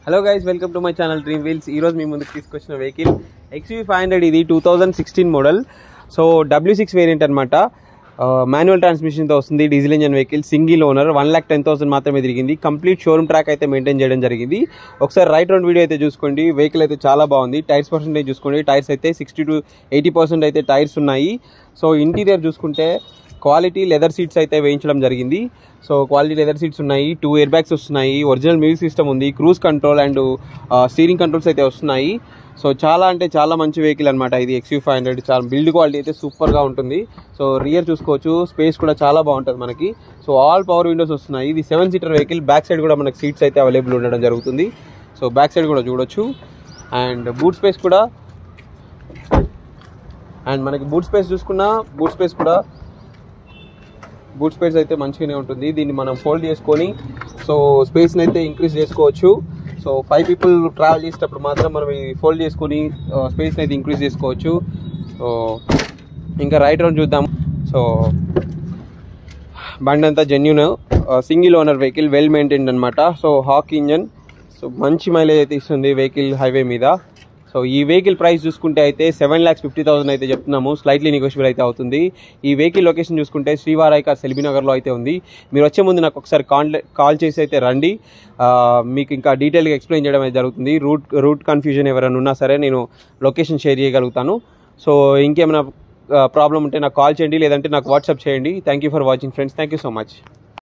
Hello guys, welcome to my channel dream wheels. ఈ రోజు మీ ముందుకు తీసుకొచ్చిన వెహికల్ XUV500. ఇది 2016 మోడల్. సో W6 వేరియంట్ అనమాట. మాన్యువల్ ట్రాన్స్మిషన్తో వస్తుంది. Diesel engine vehicle, single owner. 1,10,000 మాత్రమే తిరిగింది. కంప్లీట్ షోరూమ్ ట్రాక్ అయితే మెయింటైన్ చేయడం జరిగింది. ఒకసారి రైట్ రౌండ్ వీడియో అయితే చూసుకోండి. వెహికల్ అయితే చాలా బాగుంది. టైర్స్ పర్సెంటేజ్ చూసుకోండి. టైర్స్ అయితే 60 to 80% అయితే టైర్స్ ఉన్నాయి. సో ఇంటీరియర్ చూసుకుంటే క్వాలిటీ లెదర్ సీట్స్ అయితే వేయించడం జరిగింది. సో క్వాలిటీ లెదర్ సీట్స్ ఉన్నాయి. 2 ఎయిర్ బ్యాగ్స్ వస్తున్నాయి. ఒరిజినల్ మ్యూజిక్ సిస్టమ్ ఉంది. Cruise control and steering controls అయితే వస్తున్నాయి. సో చాలా అంటే చాలా మంచి వెహికల్ అనమాట ఇది XUV500. చాలా బిల్డ్ క్వాలిటీ అయితే సూపర్గా ఉంటుంది. సో రియర్ చూసుకోవచ్చు. స్పేస్ కూడా చాలా బాగుంటుంది మనకి. సో ఆల్ పవర్ విండోస్ వస్తున్నాయి. ఇది 7 సీటర్ వెహికల్. బ్యాక్ సైడ్ కూడా మనకి సీట్స్ అయితే అవైలబుల్ ఉండడం జరుగుతుంది. సో బ్యాక్ సైడ్ కూడా చూడొచ్చు. అండ్ బూట్ స్పేస్ కూడా, అండ్ మనకి బూట్ స్పేస్ చూసుకున్నా బూట్ స్పేస్ అయితే మంచిగానే ఉంటుంది. దీన్ని మనం ఫోల్డ్ చేసుకొని సో స్పేస్ని అయితే ఇంక్రీజ్ చేసుకోవచ్చు. సో 5 people ట్రావెల్ చేసేటప్పుడు మాత్రం మనం ఈ ఫోల్డ్ చేసుకొని స్పేస్ని అయితే ఇంక్రీజ్ చేసుకోవచ్చు. సో ఇంకా రైట్ రౌండ్ చూద్దాం. సో బండి అంతా genuine, single owner vehicle, well maintained అనమాట. So hawk engine. సో మంచి మైలేజ్ అయితే ఇస్తుంది వెహికల్ హైవే మీద. సో ఈ వెహికల్ ప్రైస్ చూసుకుంటే అయితే 7,50,000 అయితే చెప్తున్నాము. స్లైట్లీ నెగోషియబుల్ అయితే అవుతుంది. ఈ వెహికల్ లొకేషన్ చూసుకుంటే శ్రీవారాయి కార్ సెల్బీనగర్లో అయితే ఉంది. మీరు వచ్చే ముందు నాకు ఒకసారి కాల్ చేసి అయితే రండి. మీకు ఇంకా డీటెయిల్గా ఎక్స్ప్లెయిన్ చేయడం అయితే జరుగుతుంది. రూట్ కన్ఫ్యూజన్ ఎవరైనా ఉన్నా సరే నేను లొకేషన్ షేర్ చేయగలుగుతాను. సో ఇంకేమైనా ప్రాబ్లం ఉంటే నాకు కాల్ చేయండి, లేదంటే నాకు వాట్సాప్ చేయండి. Thank you for watching friends. Thank you so much.